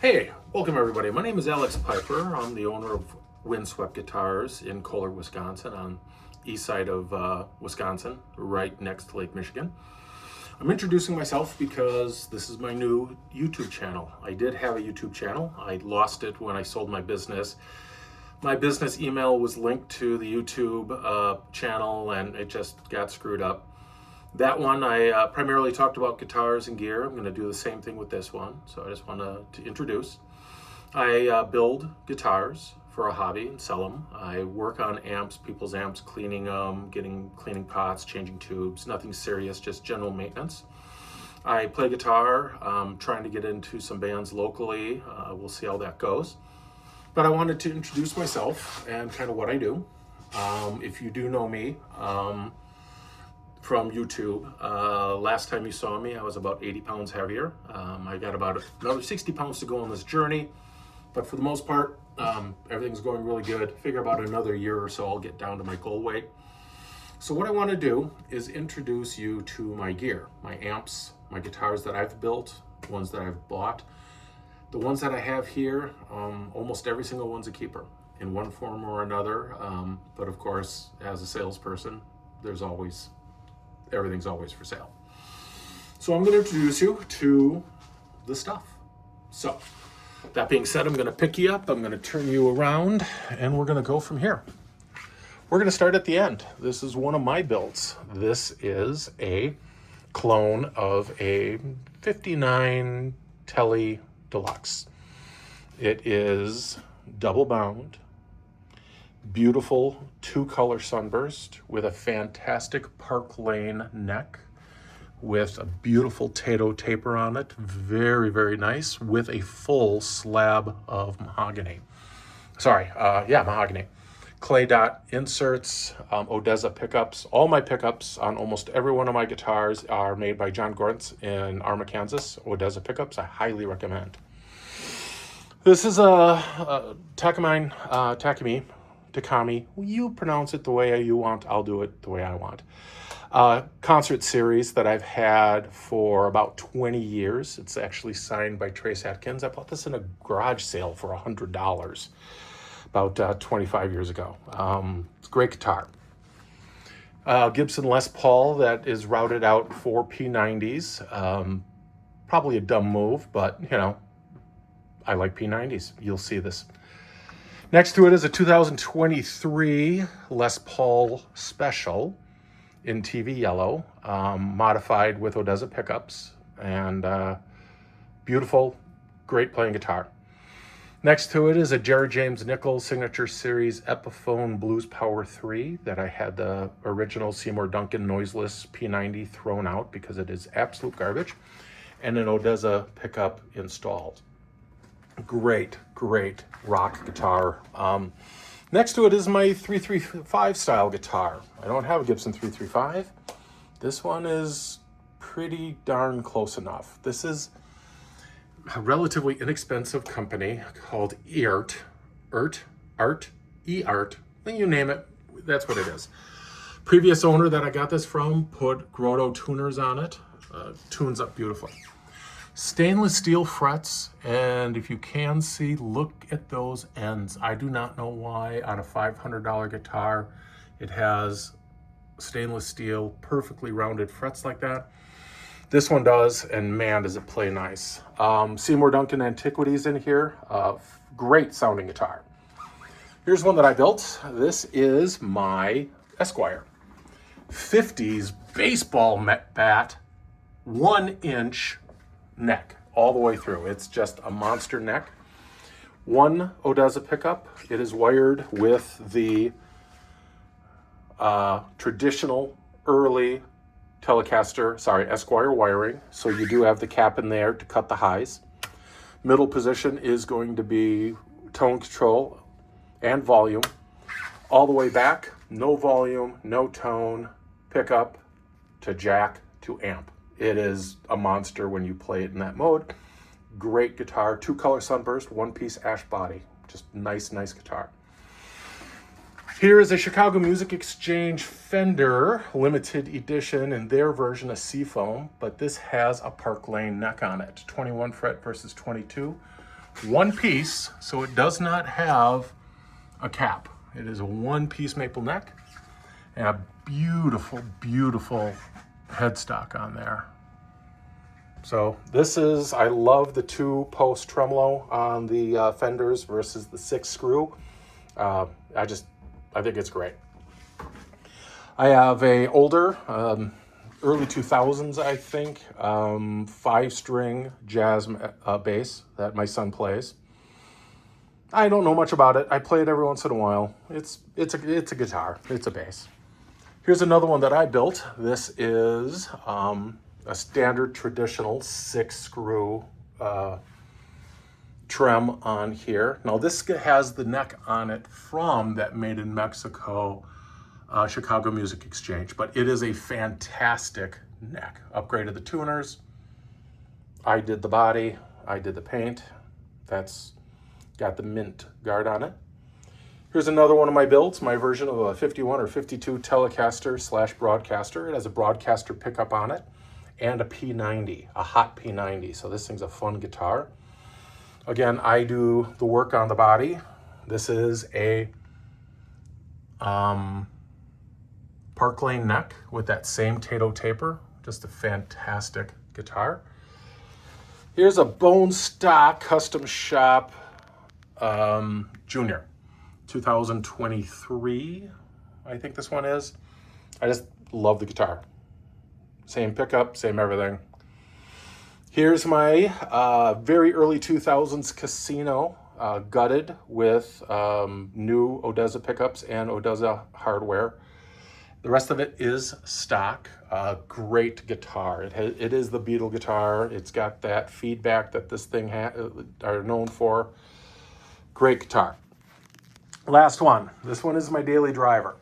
Hey, welcome everybody. My name is Alex Piper. I'm the owner of Windswept Guitars in Kohler, Wisconsin, on east side of Wisconsin, right next to Lake Michigan. I'm introducing myself because this is my new YouTube channel. I did have a YouTube channel. I lost it when I sold my business. My business email was linked to the YouTube channel and it just got screwed up. That one, I primarily talked about guitars and gear. I'm going to do the same thing with this one. So I just want to introduce. I build guitars for a hobby and sell them. I work on amps, people's amps, cleaning them, cleaning pots, changing tubes. Nothing serious, just general maintenance. I play guitar, trying to get into some bands locally. We'll see how that goes. But I wanted to introduce myself and kind of what I do. If you do know me, from YouTube. Last time you saw me, I was about 80 pounds heavier. I got about another 60 pounds to go on this journey, but for the most part, everything's going really good. Figure about another year or so, I'll get down to my goal weight. So what I want to do is introduce you to my gear, my amps, my guitars that I've built, ones that I've bought. The ones that I have here, almost every single one's a keeper in one form or another. But of course, as a salesperson, everything's always for sale. So I'm going to introduce you to the stuff. So that being said, I'm going to pick you up, I'm going to turn you around, and we're going to go from here. We're going to start at the end. This is one of my builds. This is a clone of a 59 Tele Deluxe. It is double bound, beautiful two-color sunburst with a fantastic Park Lane neck with a beautiful Tato taper on it. Very, very nice, with a full slab of mahogany. Mahogany. Clay dot inserts, Odessa pickups. All my pickups on almost every one of my guitars are made by John Gortz in Arma, Kansas. Odessa pickups, I highly recommend. This is a Takami, you pronounce it the way you want, I'll do it the way I want. Concert series that I've had for about 20 years. It's actually signed by Trace Atkins. I bought this in a garage sale for $100 about 25 years ago. It's a great guitar. Gibson Les Paul that is routed out for P90s. Probably a dumb move, but I like P90s. You'll see this. Next to it is a 2023 Les Paul Special in TV yellow, modified with Odessa pickups, and beautiful, great playing guitar. Next to it is a Jerry James Nichols Signature Series Epiphone Blues Power 3 that I had the original Seymour Duncan noiseless P90 thrown out because it is absolute garbage, and an Odessa pickup installed. Great rock guitar. Next to it is my 335 style guitar. I don't have a Gibson 335. This one is pretty darn close enough. This is a relatively inexpensive company called eArt. eArt, you name it, that's what it is. Previous owner that I got this from put Grotto tuners on it. Tunes up beautifully. Stainless steel frets, and if you can see, look at those ends. I do not know why on a $500 guitar it has stainless steel, perfectly rounded frets like that. This one does, and man, does it play nice. Seymour Duncan Antiquities in here. Great sounding guitar. Here's one that I built. This is my Esquire 50s baseball bat, 1-inch neck all the way through. It's just a monster neck. One Odessa pickup. It is wired with the traditional early Esquire wiring. So you do have the cap in there to cut the highs. Middle position is going to be tone control and volume. All the way back, no volume, no tone, pickup to jack to amp. It is a monster when you play it in that mode. Great guitar, 2-color sunburst, 1-piece ash body. Just nice guitar. Here is a Chicago Music Exchange Fender limited edition in their version of Seafoam, but this has a Park Lane neck on it. 21 fret versus 22. one piece, so it does not have a cap. It is a one-piece maple neck and a beautiful, beautiful headstock on there. So this is, I love the 2-post tremolo on the fenders versus the 6-screw. I think it's great. I have a older, early 2000s, I think, 5-string jazz bass that my son plays. I don't know much about it. I play it every once in a while. It's a guitar. It's a bass. Here's another one that I built. This is a standard traditional 6-screw trem on here. Now this has the neck on it from that Made in Mexico Chicago Music Exchange, but it is a fantastic neck. Upgraded the tuners. I did the body. I did the paint. That's got the mint guard on it. Here's another one of my builds, my version of a 51 or 52 Telecaster / broadcaster. It has a broadcaster pickup on it and a P90, a hot P90. So this thing's a fun guitar. Again, I do the work on the body. This is a Park Lane neck with that same Tato taper. Just a fantastic guitar. Here's a bone stock custom shop Junior, 2023, I think this one is. I just love the guitar. Same pickup, same everything. Here's my very early 2000s Casino, gutted with new Odessa pickups and Odessa hardware. The rest of it is stock. Great guitar. It is the Beatle guitar. It's got that feedback that this thing are known for. Great guitar. Last one. This one is my daily driver.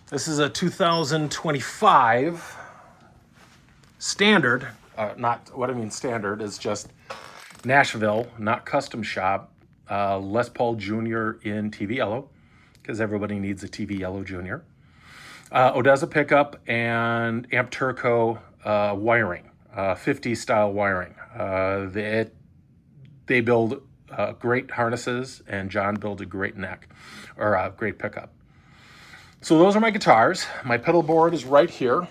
This is a 2025 standard. Not what I mean standard is just Nashville, not custom shop. Les Paul Jr. in TV yellow, because everybody needs a TV yellow Junior. Odessa pickup and Amp Turco wiring, 50 style wiring. They build great harnesses, and John built a great neck, or a great pickup. So those are my guitars. My pedal board is right here.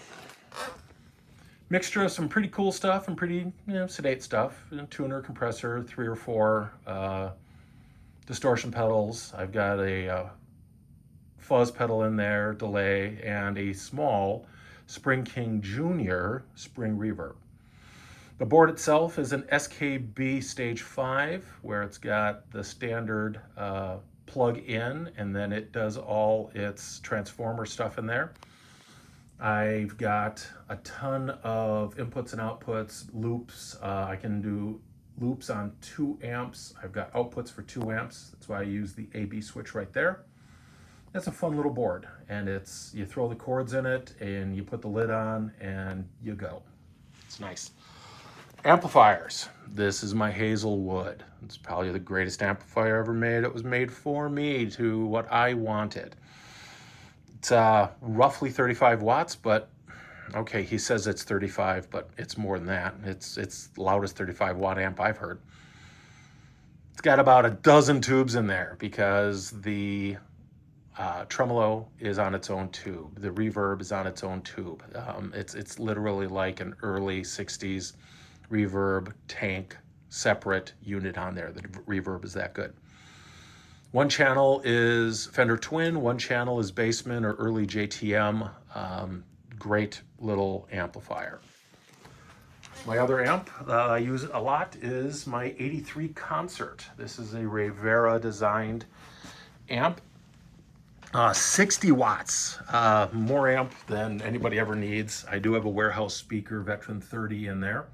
Mixture of some pretty cool stuff and pretty sedate stuff. Tuner, compressor, 3 or 4 distortion pedals. I've got a fuzz pedal in there, delay, and a small Spring King Junior spring reverb. The board itself is an SKB Stage 5, where it's got the standard plug-in, and then it does all its transformer stuff in there. I've got a ton of inputs and outputs, loops. I can do loops on 2 amps. I've got outputs for 2 amps. That's why I use the AB switch right there. That's a fun little board, and you throw the cords in it and you put the lid on and you go. It's nice. Amplifiers. This is my Hazelwood. It's probably the greatest amplifier ever made. It was made for me to what I wanted. It's roughly 35 watts, but okay, he says it's 35, but it's more than that. It's the loudest 35 watt amp I've heard. It's got about a dozen tubes in there because the tremolo is on its own tube. The reverb is on its own tube. It's literally like an early 60s reverb tank separate unit on there. The reverb is that good. One channel is Fender Twin, one channel is Bassman or early JTM. Great little amplifier. My other amp I use a lot is my 83 Concert. This is a Rivera designed amp. 60 watts, more amp than anybody ever needs. I do have a warehouse speaker, Veteran 30 in there.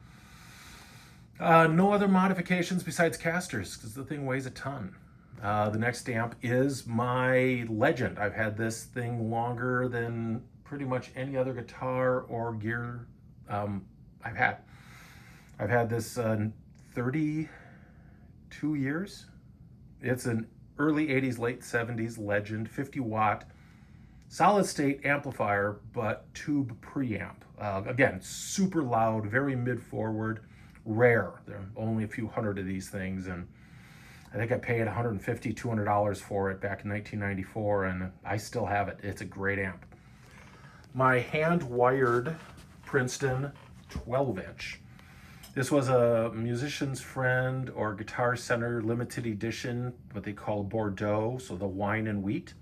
No other modifications besides casters, because the thing weighs a ton. The next amp is my Legend. I've had this thing longer than pretty much any other guitar or gear I've had. I've had this 32 years. It's an early 80s, late 70s Legend, 50 watt, solid state amplifier, but tube preamp. Again, super loud, very mid forward, rare. There are only a few hundred of these things, and I think I paid $150, $200 for it back in 1994, and I still have it. It's a great amp. My hand-wired Princeton 12-inch. This was a Musician's Friend or Guitar Center limited edition, what they call Bordeaux, so the wine and wheat.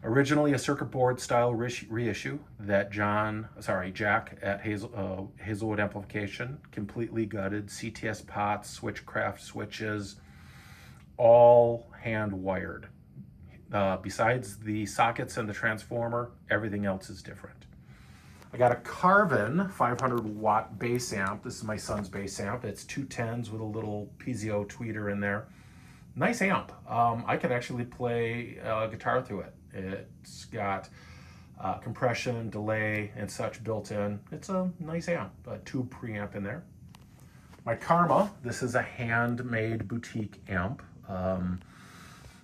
Originally a circuit board style reissue that Jack at Hazelwood Amplification, completely gutted, CTS pots, switchcraft switches, all hand wired. Besides the sockets and the transformer, everything else is different. I got a Carvin 500 watt bass amp. This is my son's bass amp. It's 210s with a little piezo tweeter in there. Nice amp. I could actually play guitar through it. It's got compression, delay, and such built in. It's a nice amp, a tube preamp in there. My Karma, this is a handmade boutique amp.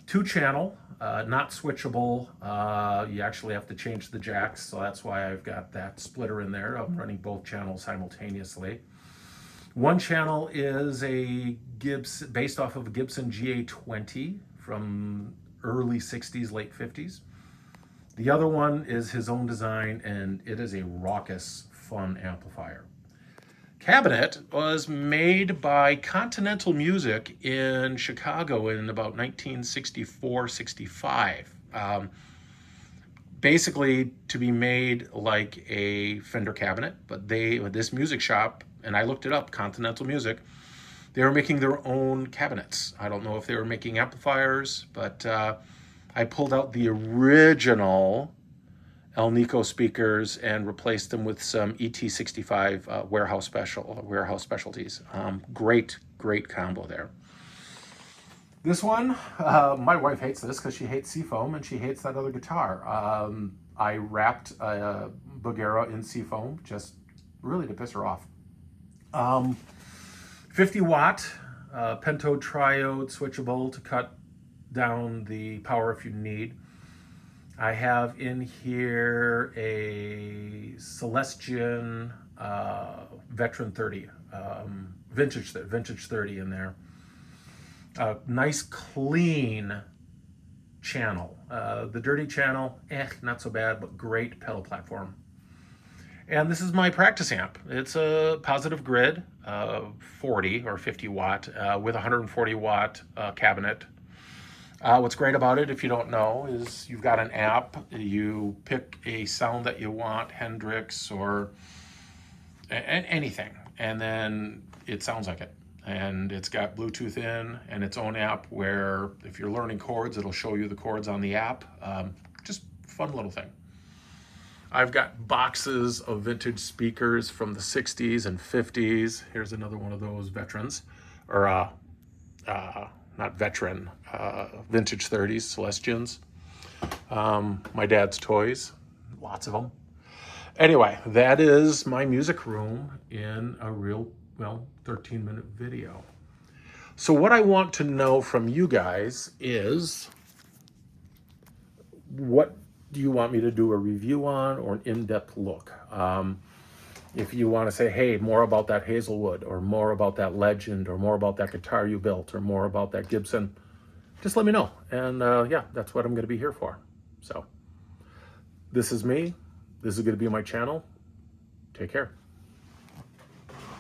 2-channel, not switchable. You actually have to change the jacks, so that's why I've got that splitter in there. I'm running both channels simultaneously. One channel is based off of a Gibson GA20 from early 60s, late 50s. The other one is his own design, and it is a raucous, fun amplifier. Cabinet was made by Continental Music in Chicago in about 1964-65. Basically to be made like a Fender cabinet, but this music shop, and I looked it up, Continental Music, they were making their own cabinets. I don't know if they were making amplifiers, but I pulled out the original El Nico speakers and replaced them with some ET65 warehouse specialties. Great combo there. This one, my wife hates this because she hates Seafoam and she hates that other guitar. I wrapped a Bugera in Seafoam just really to piss her off. 50 watt pentode triode switchable to cut down the power if you need. I have in here a Celestion Veteran 30, vintage 30 in there. Nice clean channel. The dirty channel, not so bad, but great pedal platform. And this is my practice amp. It's a positive grid, 40 or 50 watt with 140 watt cabinet. What's great about it, if you don't know, is you've got an app. You pick a sound that you want, Hendrix or anything, and then it sounds like it. And it's got Bluetooth in and its own app where if you're learning chords, it'll show you the chords on the app. Just fun little thing. I've got boxes of vintage speakers from the 60s and 50s. Here's another one of those veterans, or not veteran, vintage 30s, Celestians. My dad's toys, lots of them. Anyway, that is my music room in a real, 13-minute video. So what I want to know from you guys is, what do you want me to do a review on or an in-depth look? If you want to say, hey, more about that Hazelwood, or more about that Legend, or more about that guitar you built, or more about that Gibson, just let me know. And yeah, that's what I'm going to be here for. So this is me. This is going to be my channel. Take care.